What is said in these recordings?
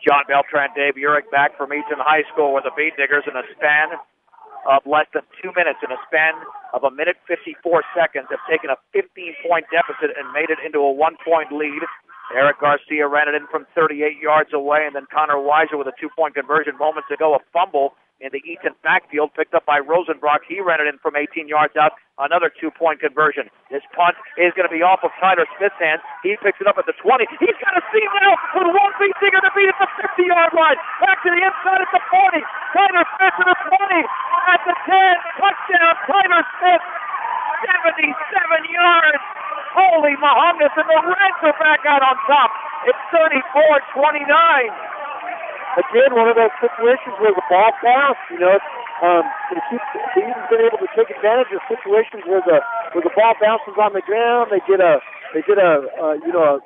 John Beltran, Dave Urich back from Eaton High School, where the Bead Diggers in a span of less than 2 minutes, in a span of 1 minute 54 seconds, have taken a 15-point deficit and made it into a 1-point lead. Eric Garcia ran it in from 38 yards away, and then Connor Weiser with a 2-point conversion moments ago, a fumble in the Eaton backfield, picked up by Rosenbrock. He ran it in from 18 yards out, another 2-point conversion. This punt is going to be off of Tyler Smith's hands. He picks it up at the 20. He's got a seam now with one Bead Digger to beat at the 50-yard line. Back to the inside at the 40. Tyler Smith to the 20. At the 10, touchdown, Tyler Smith, 77 yards. Holy Mahomes, and the Reds are back out on top. It's 34-29. Again, one of those situations where the ball bounced, Eaton's been able to take advantage of situations where the ball bounces on the ground. They get a little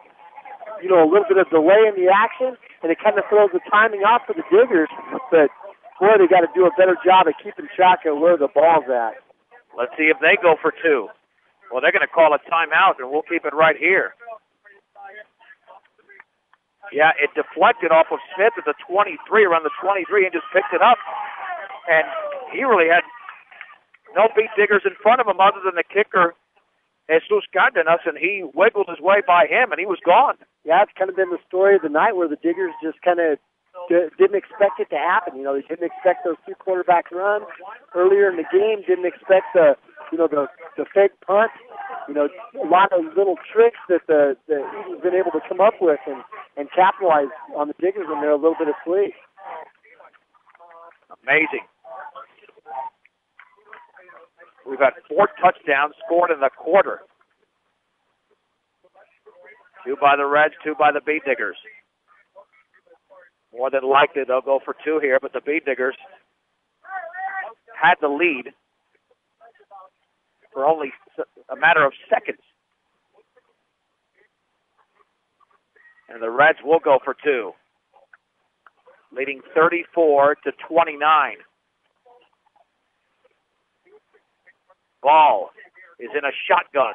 bit of delay in the action, and it kind of throws the timing off for the Diggers. But boy, they got to do a better job of keeping track of where the ball's at. Let's see if they go for two. Well, they're going to call a timeout, and we'll keep it right here. Yeah, it deflected off of Smith at the 23, around the 23, and just picked it up. And he really had no Bead Diggers in front of him other than the kicker, Jesus Cardenas, and he wiggled his way by him, and he was gone. Yeah, it's kind of been the story of the night where the Diggers just kind of didn't expect it to happen. They didn't expect those two quarterback runs earlier in the game, didn't expect the fake punt. A lot of little tricks that the Eaton's been able to come up with and capitalize on the Diggers when they're a little bit asleep. Amazing. We've had 4 touchdowns scored in the quarter. 2 by the Reds, 2 by the Bead Diggers. More than likely they'll go for 2 here, but the Bead Diggers had the lead for only a matter of seconds. And the Reds will go for 2, leading 34-29. Ball is in a shotgun,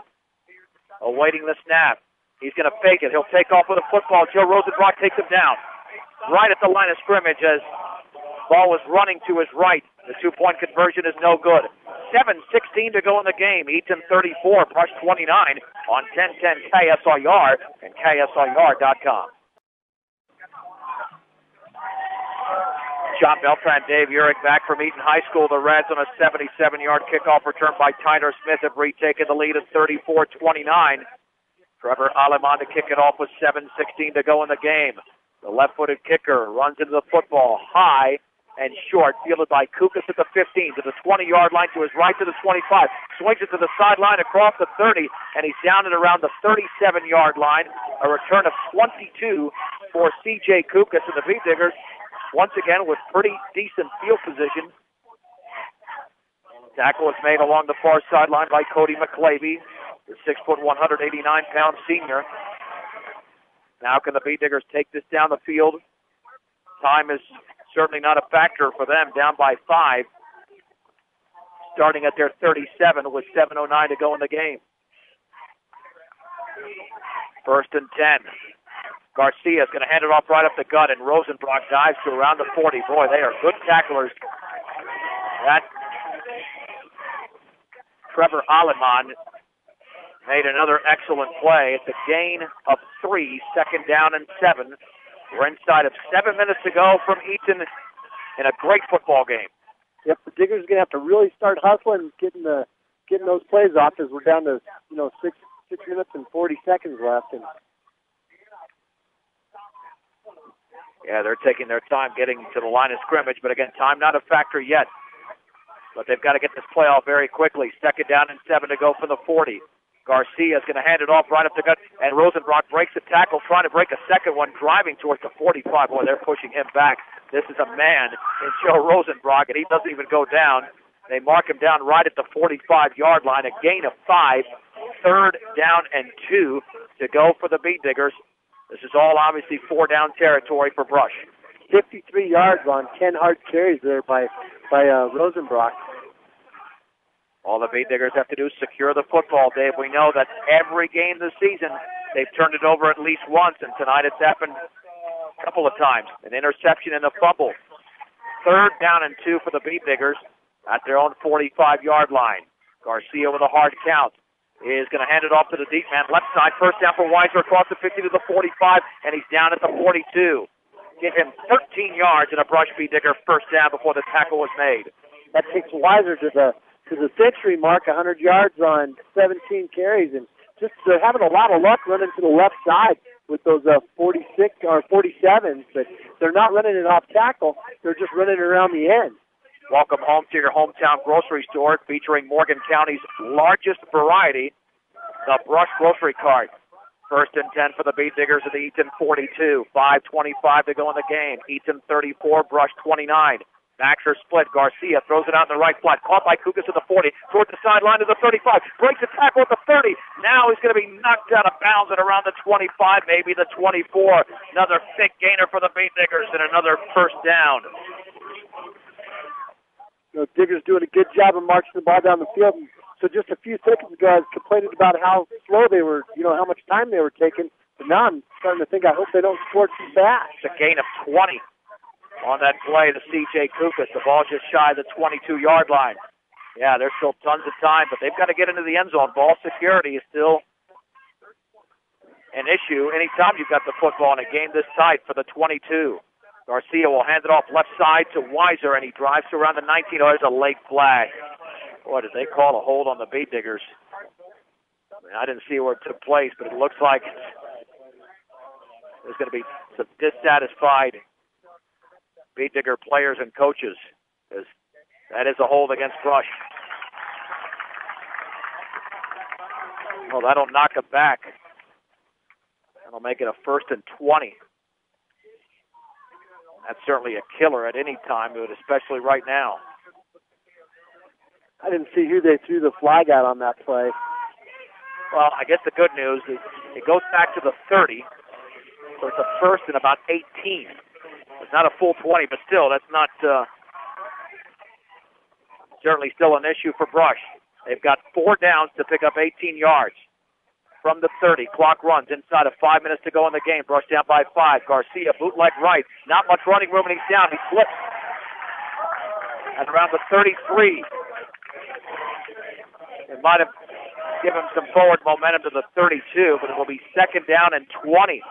awaiting the snap. He's going to fake it. He'll take off with a football. Joe Rosenbrock takes him down right at the line of scrimmage as ball was running to his right. The 2-point conversion is no good. 7:16 to go in the game. Eaton 34, Brush 29 on 1010 KSIR and KSIR.com. John Beltran, Dave Urich back from Eaton High School. The Reds on a 77-yard kickoff return by Tyler Smith have retaken the lead at 34-29. Trevor Aleman to kick it off with 7:16 to go in the game. The left-footed kicker runs into the football high and short, fielded by Kukas at the 15, to the 20-yard line, to his right to the 25. Swings it to the sideline across the 30, and he's down at around the 37-yard line. A return of 22 for C.J. Kukas, and the Bead Diggers, once again, with pretty decent field position. Tackle is made along the far sideline by Cody McClavey, the 6', 189-pound senior. Now can the Bead Diggers take this down the field? Time is certainly not a factor for them, down by 5, starting at their 37 with 7:09 to go in the game. 1st and 10. Garcia is going to hand it off right up the gut, and Rosenbrock dives to around the 40. Boy, they are good tacklers. That Trevor Aleman made another excellent play. It's a gain of 3, 2nd down and 7. We're inside of 7 minutes to go from Eaton in a great football game. Yep, the Diggers are going to have to really start hustling, getting those plays off, as we're down to 6 minutes and 40 seconds left. And yeah, they're taking their time getting to the line of scrimmage, but again, time not a factor yet. But they've got to get this play off very quickly. 2nd down and 7 to go for the 40. Garcia is going to hand it off right up the gut, and Rosenbrock breaks the tackle, trying to break a second one, driving towards the 45. Boy, they're pushing him back. This is a man in Joe Rosenbrock, and he doesn't even go down. They mark him down right at the 45-yard line, a gain of 5, 3rd down and 2 to go for the Bead Diggers. This is all obviously 4-down territory for Brush. 53 yards on 10 hard carries there by Rosenbrock. All the Bead Diggers have to do is secure the football, Dave. We know that every game this season, they've turned it over at least once, and tonight it's happened a couple of times. An interception and a fumble. 3rd down and 2 for the Beat Diggers at their own 45-yard line. Garcia with a hard count is going to hand it off to the deep man. Left side, 1st down for Weiser across the 50 to the 45, and he's down at the 42. Give him 13 yards and a Brush Beat Digger 1st down before the tackle was made. That takes Weiser to the century mark, 100 yards on 17 carries, and just they're having a lot of luck running to the left side with those 46 or 47s, but they're not running it off tackle. They're just running it around the end. Welcome home to your hometown grocery store featuring Morgan County's largest variety, the Brush Grocery Cart. 1st and 10 for the Beat Diggers at the Eaton 42. 5:25 to go in the game. Eaton 34, Brush 29. Baxter split. Garcia throws it out in the right flat. Caught by Kukas at the 40. Towards the sideline to the 35. Breaks the tackle at the 30. Now he's going to be knocked out of bounds at around the 25, maybe the 24. Another thick gainer for the Beat Diggers and another 1st down. Diggers doing a good job of marching the ball down the field. So just a few seconds ago, I was complaining about how slow they were, how much time they were taking. But now I'm starting to think I hope they don't score too fast. It's a gain of 20 on that play to C.J. Kukas. The ball just shy of the 22-yard line. Yeah, there's still tons of time, but they've got to get into the end zone. Ball security is still an issue anytime you've got the football in a game this tight for the 22. Garcia will hand it off left side to Weiser, and he drives to around the 19. Oh, there's a late flag. Boy, did they call a hold on the Beat Diggers. I didn't see where it took place, but it looks like there's going to be some dissatisfied Beat Digger players and coaches. That is a hold against Brush. Well, that'll knock it back. That'll make it a 1st and 20. That's certainly a killer at any time, but especially right now. I didn't see who they threw the flag at on that play. Well, I guess the good news is it goes back to the 30, so it's a 1st and about 18. It's not a full 20, but still, that's not certainly still an issue for Brush. They've got 4 downs to pick up 18 yards. From the 30, clock runs inside of 5 minutes to go in the game. Brush down by 5. Garcia, bootleg right. Not much running room, and he's down. He slips at around the 33. It might have given him some forward momentum to the 32, but it will be 2nd down and 20.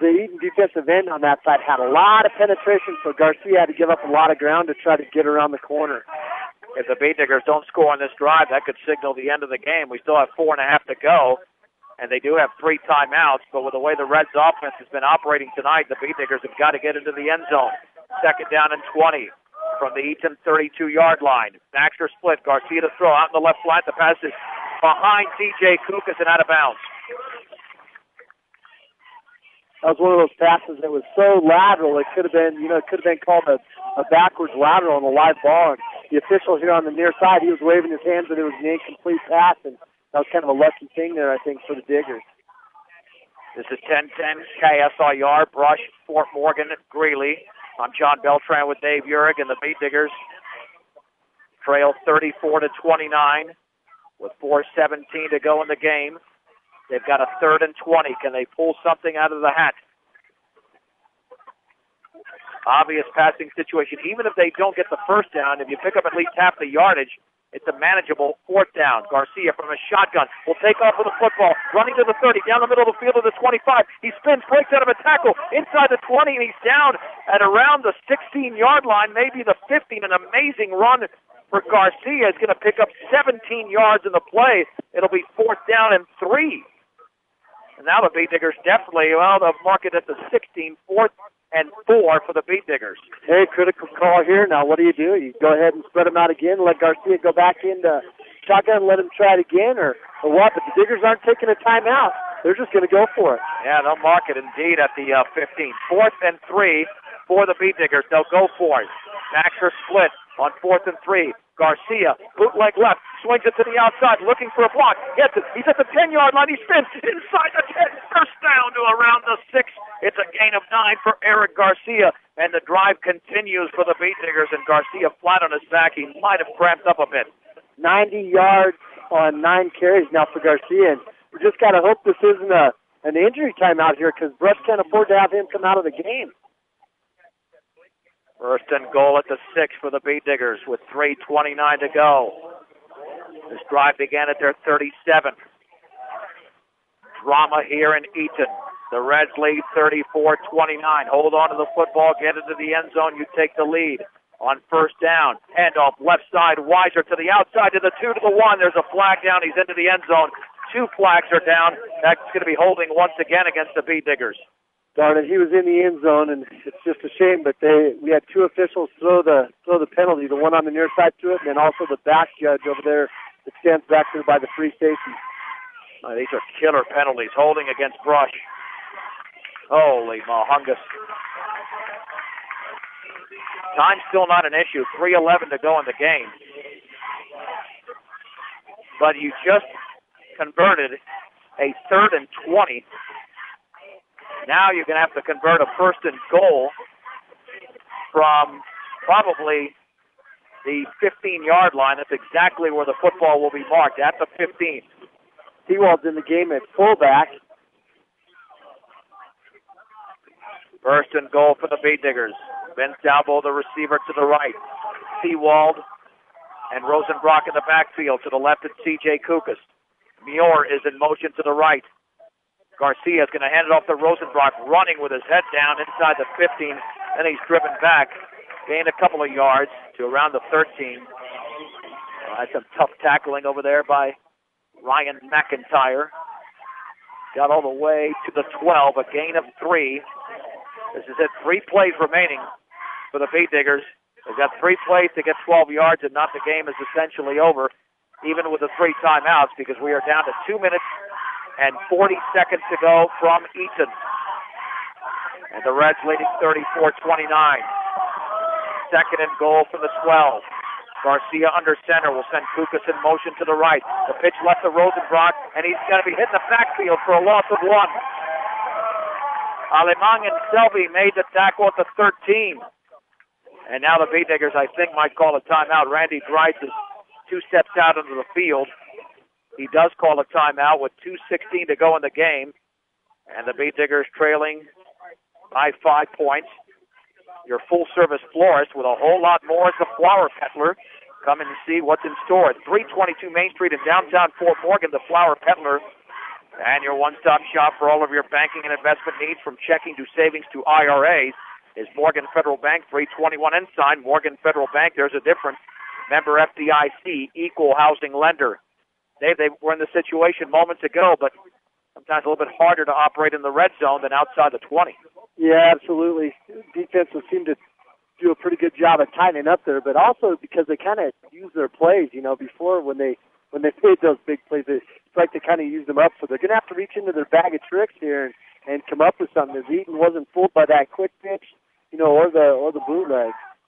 The Eaton defensive end on that side had a lot of penetration, so Garcia had to give up a lot of ground to try to get around the corner. If the Beat Diggers don't score on this drive, that could signal the end of the game. We still have 4.5 to go. And they do have 3 timeouts, but with the way the Reds offense has been operating tonight, the Beat Diggers have got to get into the end zone. 2nd down and 20 from the Eaton 32-yard line. Baxter split. Garcia to throw out in the left flat. The pass is behind C.J. Kukas and out of bounds. That was one of those passes that was so lateral, it could have been, called a backwards lateral on a live ball. And the official here on the near side, he was waving his hands that it was an incomplete pass, and that was kind of a lucky thing there, I think, for the Diggers. This is 10-10 KSIR, Brush, Fort Morgan, Greeley. I'm John Beltran with Dave Urich, and the Beat Diggers trail 34-29 with 4:17 to go in the game. They've got a 3rd and 20. Can they pull something out of the hat? Obvious passing situation. Even if they don't get the 1st down, if you pick up at least half the yardage, it's a manageable 4th down. Garcia from a shotgun will take off with the football, running to the 30, down the middle of the field to the 25. He spins, breaks out of a tackle inside the 20, and he's down at around the 16-yard line, maybe the 15. An amazing run for Garcia. Is going to pick up 17 yards in the play. It'll be 4th down and 3. And now the Beat Diggers definitely, they'll mark it at the 16, 4th and 4 for the Beat Diggers. Hey, critical call here. Now, what do? You go ahead and spread them out again, let Garcia go back into shotgun, let him try it again, or what? But the Diggers aren't taking a timeout. They're just going to go for it. Yeah, they'll mark it indeed at the 15. 4th and 3 for the Beat Diggers. They'll go for it. Baxter split on 4th and 3. Garcia, bootleg left, swings it to the outside, looking for a block, gets it. He's at the 10-yard line. He spins inside the 10, 1st down to around the 6. It's a gain of 9 for Eric Garcia, and the drive continues for the Beat Diggers, and Garcia flat on his back. He might have cramped up a bit. 90 yards on 9 carries now for Garcia, and we just got to hope this isn't a an injury timeout here because Brush can't afford to have him come out of the game. First and goal at the 6 for the Beet Diggers with 3:29 to go. This drive began at their 37th. Drama here in Eaton. The Reds lead 34-29. Hold on to the football, get into the end zone, you take the lead. On first down, handoff left side, Weiser to the outside, to the 2, to the 1. There's a flag down, he's into the end zone. 2 flags are down. That's going to be holding once again against the Beet Diggers. Darn it, he was in the end zone, and it's just a shame, but we had 2 officials throw the penalty, the one on the near side to it, and then also the back judge over there that stands back there by the free safety. These are killer penalties, holding against Brush. Holy mahungus. Time's still not an issue, 3:11 to go in the game. But you just converted a 3rd and 20. Now you're going to have to convert a 1st and goal from probably the 15-yard line. That's exactly where the football will be marked, at the 15. Seawald's in the game at fullback. 1st and goal for the Beet Diggers. Ben Salvo, the receiver, to the right. Seawald and Rosenbrock in the backfield. To the left, it's C.J. Kukas. Muir is in motion to the right. Garcia is going to hand it off to Rosenbrock, running with his head down inside the 15. Then he's driven back, gained a couple of yards to around the 13. That's some tough tackling over there by Ryan McIntyre. Got all the way to the 12, a gain of 3. This is it, 3 plays remaining for the Beet Diggers. They've got 3 plays to get 12 yards, and not the game is essentially over, even with the 3 timeouts, because we are down to 2 minutes and 40 seconds to go from Eaton. And the Reds leading 34-29. 2nd and goal from the 12. Garcia under center will send Kukas in motion to the right. The pitch left to Rosenbrock, and he's going to be hitting the backfield for a loss of 1. Alemang and Selby made the tackle at the 13. And now the Beet Diggers, I think, might call a timeout. Randy Dreitz is 2 steps out into the field. He does call a timeout with 2:16 to go in the game. And the Beet Diggers trailing by 5 points. Your full-service florist with a whole lot more as the flower peddler. Come and see what's in store at 322 Main Street in downtown Fort Morgan, the flower peddler. And your one-stop shop for all of your banking and investment needs, from checking to savings to IRAs, is Morgan Federal Bank, 321 Ensign. Morgan Federal Bank, there's a difference. Member FDIC, equal housing lender. Dave, they were in the situation moments ago, but sometimes a little bit harder to operate in the red zone than outside the 20. Yeah, absolutely. Defense would seem to do a pretty good job of tightening up there, but also because they kind of use their plays, before when they made those big plays, it's like they kind of used them up. So they're going to have to reach into their bag of tricks here and come up with something. As Eaton wasn't fooled by that quick pitch, or the bootleg.